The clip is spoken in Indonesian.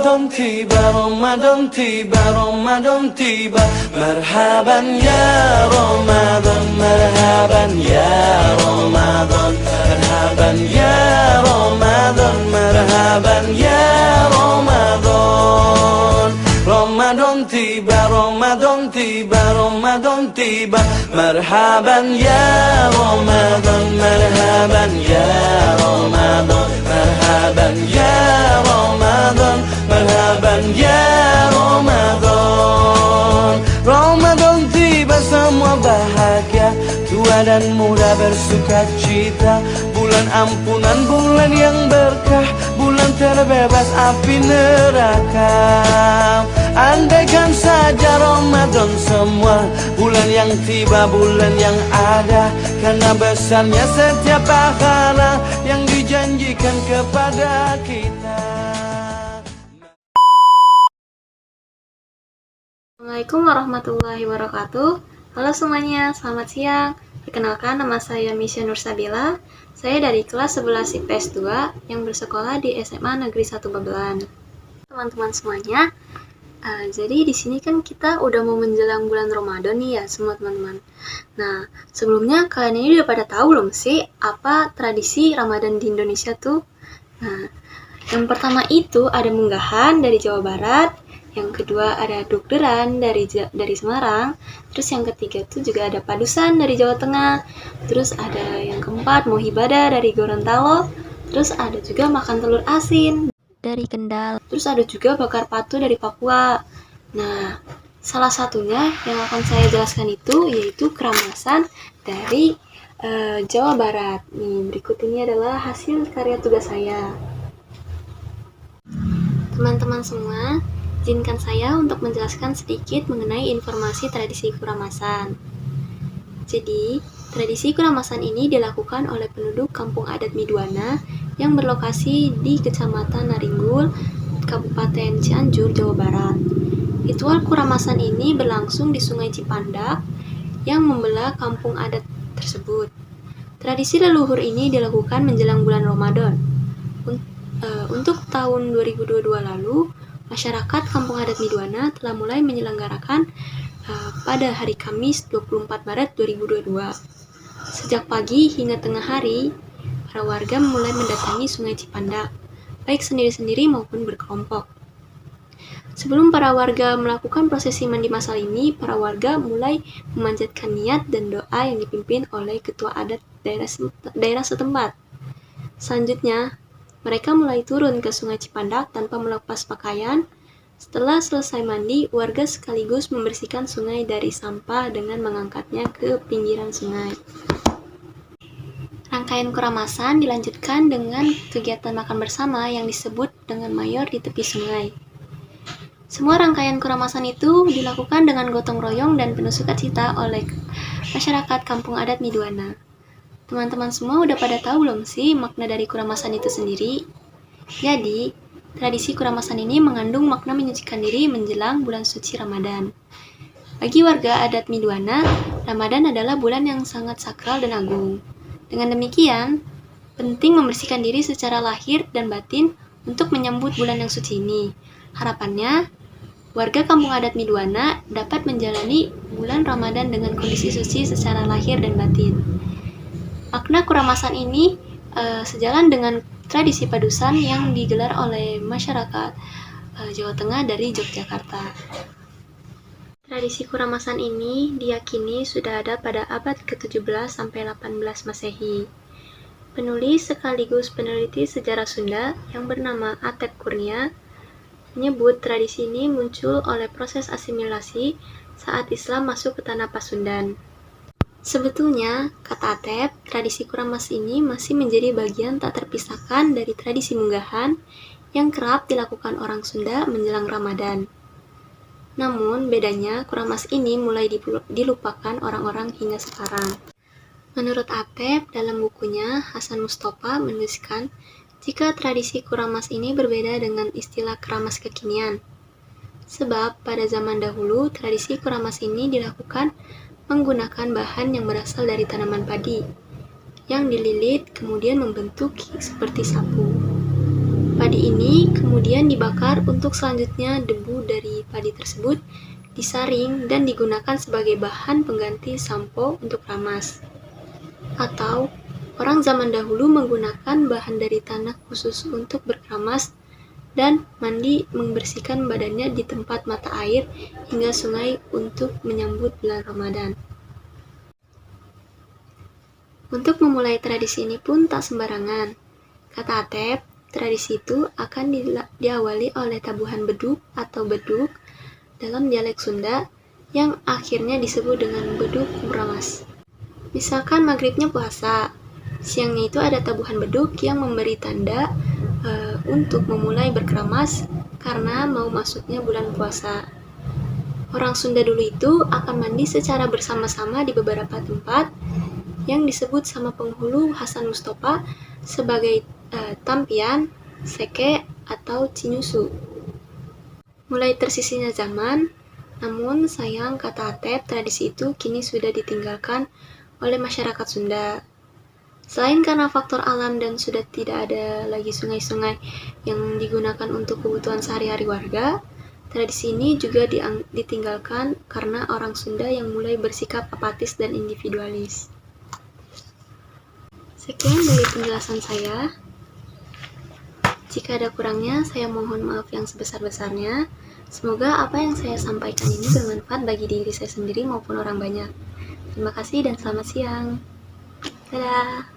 Ramadan tiba, Ramadan tiba, Ramadan tiba. Marhaban ya Ramadan, marhaban ya Ramadan, marhaban ya Ramadan, marhaban ya Ramadan. Ramadan tiba, Ramadan tiba, Ramadan tiba. Marhaban ya Ramadan, marhaban ya Ramadan, marhaban ya Ramadan, marhaban ya Ramadan. Ramadan tiba, semua bahagia, tua dan muda bersuka cita. Bulan ampunan, bulan yang berkah, bulan terbebas api neraka. Andaikan saja Ramadan semua, bulan yang tiba, bulan yang ada, karena besarnya setiap pahala yang dijanjikan kepada kita. Assalamualaikum warahmatullahi wabarakatuh. Halo semuanya, selamat siang. Perkenalkan, nama saya Misha Nursabila. Saya dari kelas 11 IPS 2 yang bersekolah di SMA Negeri 1 Babelan. Teman-teman semuanya, jadi di sini kan kita udah mau menjelang bulan Ramadan nih ya semua teman-teman. Nah, sebelumnya kalian ini udah pada tahu belum sih apa tradisi Ramadan di Indonesia tuh? Nah, yang pertama itu ada munggahan dari Jawa Barat, yang kedua ada dukderan dari Semarang, terus yang ketiga tuh juga ada padusan dari Jawa Tengah, terus ada yang keempat muhibada dari Gorontalo, terus ada juga makan telur asin dari Kendal, terus ada juga bakar patu dari Papua. Nah, salah satunya yang akan saya jelaskan itu yaitu keramasan dari Jawa Barat. Nih, berikut ini adalah hasil karya tugas saya. Teman-teman semua, izinkan saya untuk menjelaskan sedikit mengenai informasi tradisi kuramasan. Jadi, tradisi kuramasan ini dilakukan oleh penduduk kampung adat Midwana yang berlokasi di Kecamatan Naringgul, Kabupaten Cianjur, Jawa Barat. Ritual kuramasan ini berlangsung di Sungai Cipandak yang membelah kampung adat tersebut. Tradisi leluhur ini dilakukan menjelang bulan Ramadan. Untuk tahun 2022 lalu, masyarakat kampung adat Midwana telah mulai menyelenggarakan pada hari Kamis 24 Maret 2022. Sejak pagi hingga tengah hari, para warga mulai mendatangi Sungai Cipandak, baik sendiri-sendiri maupun berkelompok. Sebelum para warga melakukan prosesi mandi masal ini, para warga mulai memanjatkan niat dan doa yang dipimpin oleh ketua adat daerah setempat. Selanjutnya, mereka mulai turun ke Sungai Cipandak tanpa melepas pakaian. Setelah selesai mandi, warga sekaligus membersihkan sungai dari sampah dengan mengangkatnya ke pinggiran sungai. Rangkaian kuramasan dilanjutkan dengan kegiatan makan bersama yang disebut dengan mayor di tepi sungai. Semua rangkaian kuramasan itu dilakukan dengan gotong royong dan penuh sukacita oleh masyarakat kampung adat Midwana. Teman-teman semua udah pada tahu belum sih makna dari kuramasan itu sendiri? Jadi, tradisi kuramasan ini mengandung makna menyucikan diri menjelang bulan suci Ramadan. Bagi warga adat Midwana, Ramadan adalah bulan yang sangat sakral dan agung. Dengan demikian, penting membersihkan diri secara lahir dan batin untuk menyambut bulan yang suci ini. Harapannya, warga kampung adat Midwana dapat menjalani bulan Ramadan dengan kondisi suci secara lahir dan batin. Makna kuramasan ini sejalan dengan tradisi padusan yang digelar oleh masyarakat Jawa Tengah dari Yogyakarta. Tradisi kuramasan ini diyakini sudah ada pada abad ke-17 sampai 18 Masehi. Penulis sekaligus peneliti sejarah Sunda yang bernama Atep Kurnia menyebut tradisi ini muncul oleh proses asimilasi saat Islam masuk ke tanah Pasundan. Sebetulnya, kata Atep, tradisi kuramas ini masih menjadi bagian tak terpisahkan dari tradisi munggahan yang kerap dilakukan orang Sunda menjelang Ramadan. Namun, bedanya kuramas ini mulai dilupakan orang-orang hingga sekarang. Menurut Atep, dalam bukunya, Hasan Mustafa menuliskan jika tradisi kuramas ini berbeda dengan istilah keramas kekinian. Sebab, pada zaman dahulu, tradisi kuramas ini dilakukan menggunakan bahan yang berasal dari tanaman padi, yang dililit kemudian membentuk seperti sapu. Padi ini kemudian dibakar untuk selanjutnya debu dari padi tersebut disaring dan digunakan sebagai bahan pengganti sampo untuk ramas. Atau orang zaman dahulu menggunakan bahan dari tanah khusus untuk berkeramas dan mandi membersihkan badannya di tempat mata air hingga sungai untuk menyambut bulan Ramadan. Untuk memulai tradisi ini pun tak sembarangan. Kata Atep, tradisi itu akan diawali oleh tabuhan beduk atau beduk dalam dialek Sunda yang akhirnya disebut dengan beduk meramas. Misalkan maghribnya puasa, siangnya itu ada tabuhan beduk yang memberi tanda untuk memulai berkeramas karena mau masuknya bulan puasa. Orang Sunda dulu itu akan mandi secara bersama-sama di beberapa tempat yang disebut sama penghulu Hasan Mustofa sebagai tampian, seke, atau cinyusu. Mulai tersisinya zaman, namun sayang kata Atep, tradisi itu kini sudah ditinggalkan oleh masyarakat Sunda. Selain karena faktor alam dan sudah tidak ada lagi sungai-sungai yang digunakan untuk kebutuhan sehari-hari warga, tradisi ini juga ditinggalkan karena orang Sunda yang mulai bersikap apatis dan individualis. Sekian dari penjelasan saya. Jika ada kurangnya, saya mohon maaf yang sebesar-besarnya. Semoga apa yang saya sampaikan ini bermanfaat bagi diri saya sendiri maupun orang banyak. Terima kasih dan selamat siang. Dadah.